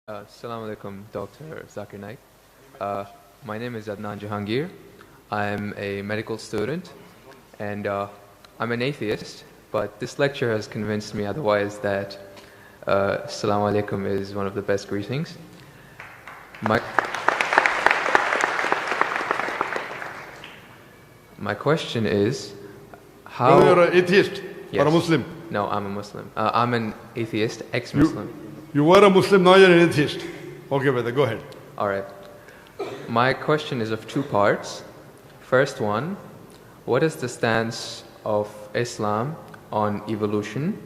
Assalamu alaikum, Dr. Zakir Naik. My name is Adnan Jahangir. I'm a medical student and I'm an atheist, but this lecture has convinced me otherwise that Assalamu alaikum is one of the best greetings. My question is, how... No, you're an atheist or a Muslim? No, I'm a Muslim. I'm an atheist, ex-Muslim. You were a Muslim, now you're an atheist. Okay, brother, go ahead. All right. My question is of two parts. First one, what is the stance of Islam on evolution?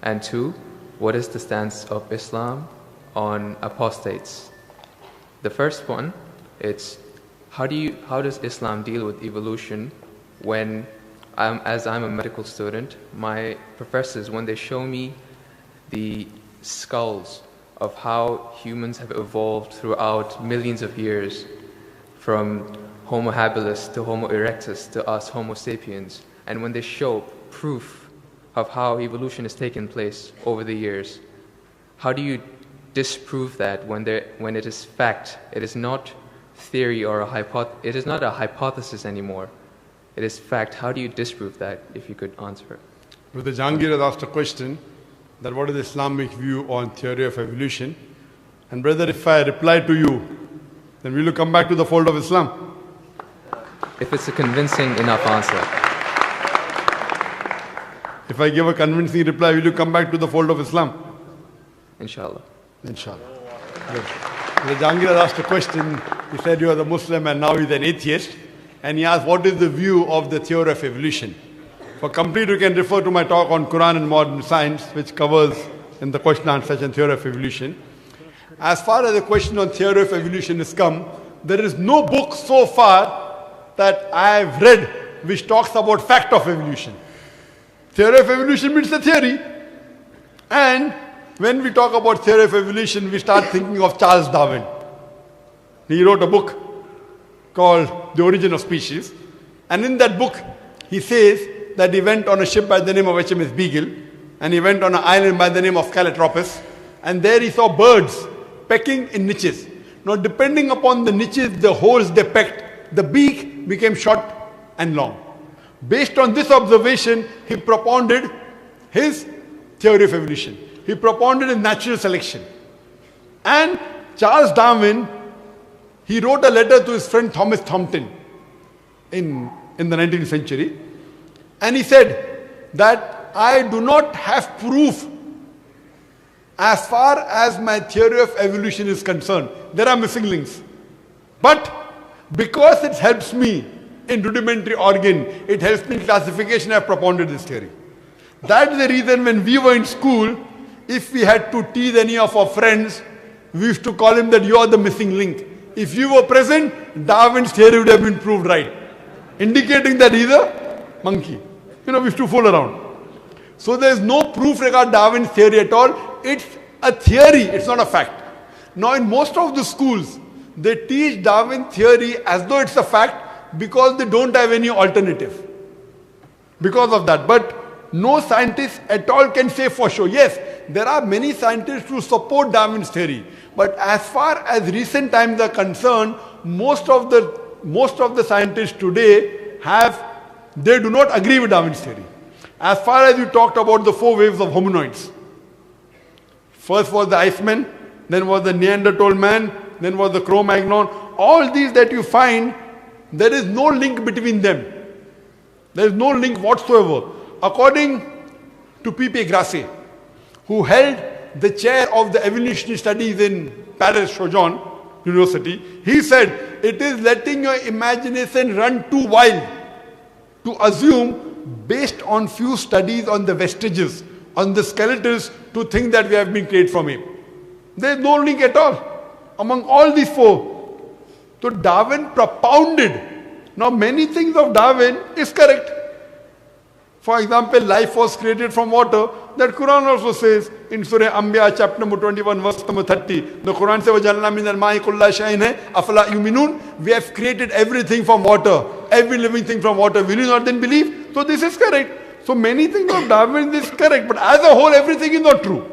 And two, what is the stance of Islam on apostates? The first one, it's how does Islam deal with evolution when, as I'm a medical student, my professors, when they show me the skulls of how humans have evolved throughout millions of years, from Homo habilis to Homo erectus to us Homo sapiens, and when they show proof of how evolution has taken place over the years, how do you disprove that when it is fact? It is not theory or it is not a hypothesis anymore. It is fact. How do you disprove that, if you could answer? Brother Jahangir has asked a question that what is the Islamic view on theory of evolution? And brother, if I reply to you, then will you come back to the fold of Islam? If it's a convincing enough answer. If I give a convincing reply, will you come back to the fold of Islam? Inshallah. Inshallah. Good. Brother Jahangir has asked a question. He said you are the Muslim and now he's an atheist. And he asked, what is the view of the theory of evolution? For complete, you can refer to my talk on Quran and modern science, which covers in the question and answer session theory of evolution. As far as the question on theory of evolution is come, there is no book so far that I have read which talks about fact of evolution. Theory of evolution means the theory. And when we talk about theory of evolution, we start thinking of Charles Darwin. He wrote a book called The Origin of Species. And in that book, he says that he went on a ship by the name of HMS Beagle, and he went on an island by the name of Calotropis, and there he saw birds pecking in niches. Now, depending upon the niches, the holes they pecked, the beak became short and long. Based on this observation, he propounded his theory of evolution. He propounded his natural selection. And Charles Darwin, he wrote a letter to his friend Thomas Thompson in the 19th century. And he said that I do not have proof as far as my theory of evolution is concerned. There are missing links. But because it helps me in rudimentary organ, it helps me in classification, I have propounded this theory. That's the reason when we were in school, if we had to tease any of our friends, we used to call him that you are the missing link. If you were present, Darwin's theory would have been proved right, indicating that he's a monkey. We used to fool around. So there is no proof regarding Darwin's theory at all. It's a theory, it's not a fact. Now in most of the schools, they teach Darwin theory as though it's a fact because they don't have any alternative. Because of that. But no scientist at all can say for sure. Yes, there are many scientists who support Darwin's theory. But as far as recent times are concerned, most of the scientists today they do not agree with Darwin's theory. As far as you talked about the 4 waves of hominoids. First was the Iceman, then was the Neanderthal man, then was the Cro-Magnon. All these that you find, there is no link between them. There is no link whatsoever. According to P.P. Grassi, who held the chair of the evolutionary studies in Paris Sorbonne University, he said, it is letting your imagination run too wild to assume, based on few studies on the vestiges, on the skeletons, to think that we have been created from ape. There is no link at all among all these 4. So Darwin propounded. Now many things of Darwin is correct. For example, life was created from water. That Quran also says in Surah Anbiya chapter number 21 verse number 30. The Quran says, وَجَعَلْنَا مِنَ الْمَاءِ كُلَّ شَيْءٍ أَفَلَا يُؤْمِنُونَ. We have created everything from water. Every living thing from water. Will you not then believe? So this is correct. So many things of Darwin is correct. But as a whole, everything is not true.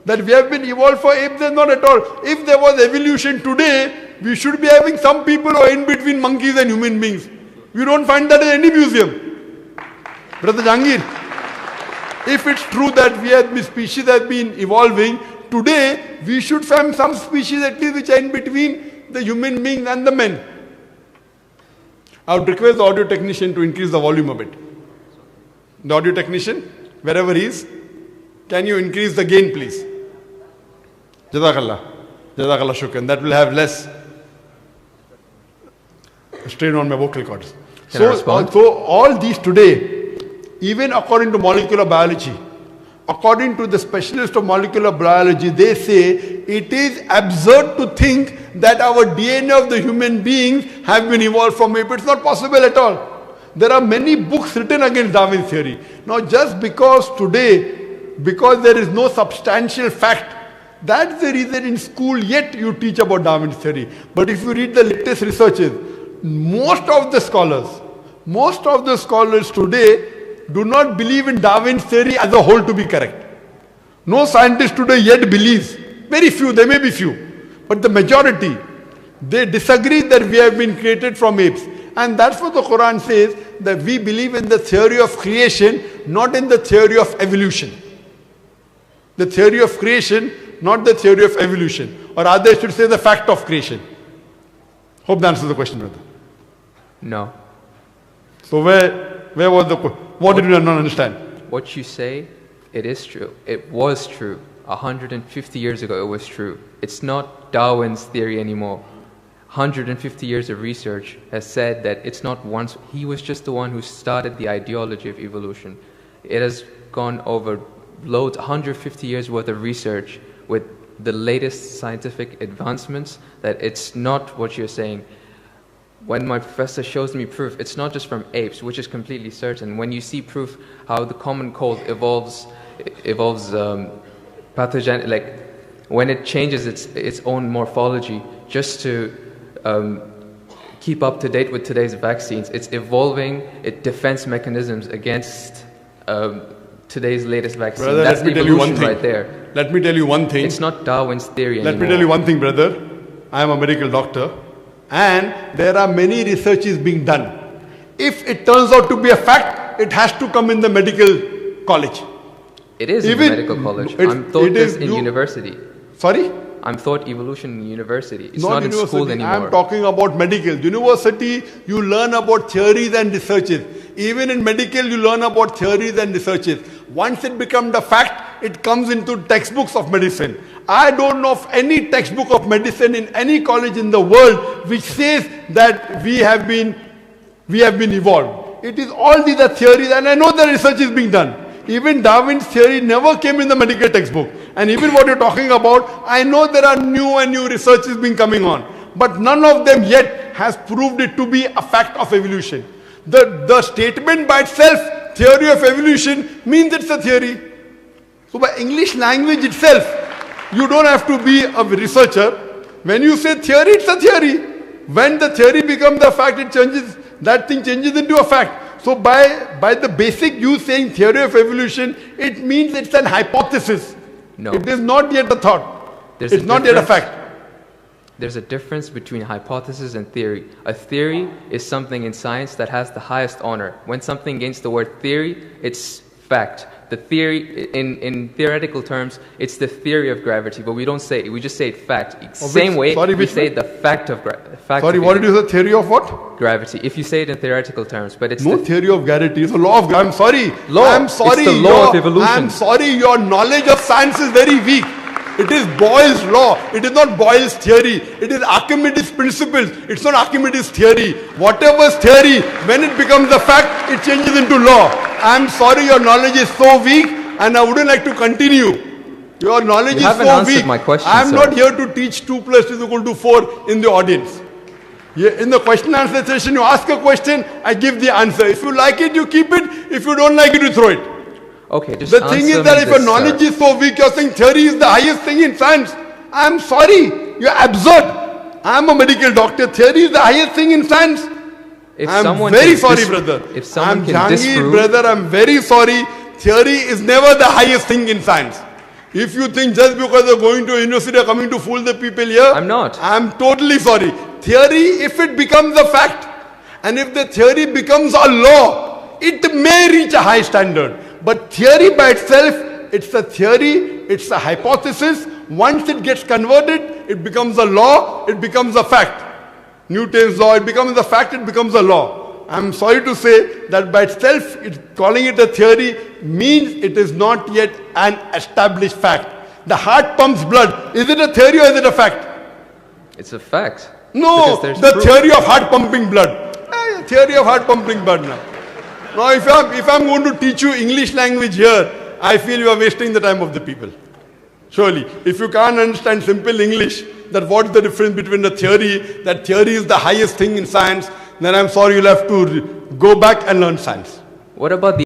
That we have been evolved for apes, then not at all. If there was evolution today, we should be having some people who are in between monkeys and human beings. We don't find that in any museum. Brother Jangir, if it's true that the species have been evolving, today we should find some species at least which are in between the human beings and the men. I would request the audio technician to increase the volume a bit. The audio technician, wherever he is, can you increase the gain, please? Jazakallah. Jazakallah shukran. That will have less strain on my vocal cords. So all these today, even according to molecular biology, according to the specialist of molecular biology, they say it is absurd to think that our DNA of the human beings have been evolved from ape. It's not possible at all. There are many books written against Darwin's theory. Now just because today, because there is no substantial fact, that's the reason in school yet you teach about Darwin's theory. But if you read the latest researches, most of the scholars today do not believe in Darwin's theory as a whole to be correct. No scientist today yet believes. Very few, there may be few. But the majority, they disagree that we have been created from apes. And that's what the Quran says, that we believe in the theory of creation, not in the theory of evolution. The theory of creation, not the theory of evolution. Or rather, I should say the fact of creation. Hope that answers the question, brother. No. So where was the question? What did you not understand? What you say, it is true. It was true. 150 years ago, it was true. It's not Darwin's theory anymore. 150 years of research has said that it's not once. He was just the one who started the ideology of evolution. It has gone over loads, 150 years worth of research with the latest scientific advancements, that it's not what you're saying. When my professor shows me proof, it's not just from apes, which is completely certain. When you see proof how the common cold evolves pathogen, like when it changes its own morphology just to keep up to date with today's vaccines, it's evolving its defense mechanisms against today's latest vaccine. Brother, that's evolution right there. Let me tell you one thing. It's not Darwin's theory anymore. Let me tell you one thing, brother. I am a medical doctor. And there are many researches being done. If it turns out to be a fact, it has to come in the medical college. It is in the medical college. I'm taught this in university. Sorry? I'm taught evolution in university. It's not in school anymore. I'm talking about medical. University, you learn about theories and researches. Even in medical, you learn about theories and researches. Once it becomes a fact, it comes into textbooks of medicine. I don't know of any textbook of medicine in any college in the world which says that we have been evolved. It is all these are theories, and I know the research is being done. Even Darwin's theory never came in the medical textbook. And even what you're talking about, I know there are new and new researches being coming on. But none of them yet has proved it to be a fact of evolution. The statement by itself, theory of evolution, means it's a theory. So by English language itself, you don't have to be a researcher. When you say theory, it's a theory. When the theory becomes a fact, it changes. That thing changes into a fact. So by the basic you saying theory of evolution, it means it's an hypothesis. No. It is not yet a thought. It's not yet a fact. There's a difference between hypothesis and theory. A theory is something in science that has the highest honor. When something gains the word theory, it's fact. The theory, in theoretical terms, it's the theory of gravity, but we don't say it. We just say it fact. Same way we say the fact of gravity. Sorry, what did you say? Theory of what? Gravity. If you say it in theoretical terms, but it's no theory of gravity. It's a law of gravity. I'm sorry. I'm sorry. It's the law of evolution. I'm sorry. Your knowledge of science is very weak. It is Boyle's law. It is not Boyle's theory. It is Archimedes' principles. It's not Archimedes' theory. Whatever's theory, when it becomes a fact, it changes into law. I'm sorry, your knowledge is so weak, and I wouldn't like to continue. Your knowledge is so weak. My question, I'm not here to teach 2 + 2 = 4 in the audience. In the question and answer session, you ask a question, I give the answer. If you like it, you keep it. If you don't like it, you throw it. Okay, just the thing is that if your knowledge is so weak, you're saying theory is the highest thing in science. I'm sorry, you're absurd. I'm a medical doctor. Theory is the highest thing in science. I'm very sorry, brother. If someone I'm Jangir, brother. I'm very sorry. Theory is never the highest thing in science. If you think just because they're going to a university are coming to fool the people here, I'm not. I'm totally sorry. Theory, if it becomes a fact, and if the theory becomes a law, it may reach a high standard. But theory by itself, it's a theory, it's a hypothesis. Once it gets converted, it becomes a law, it becomes a fact. Newton's law, it becomes a fact, it becomes a law. I'm sorry to say that by itself, calling it a theory means it is not yet an established fact. The heart pumps blood. Is it a theory or is it a fact? It's a fact. No, Because the there's theory of heart pumping blood. Theory of heart pumping blood now. Now, if I'm going to teach you English language here, I feel you are wasting the time of the people. Surely, if you can't understand simple English, that what's the difference between the theory, that theory is the highest thing in science, then I'm sorry, you'll have to go back and learn science. What about the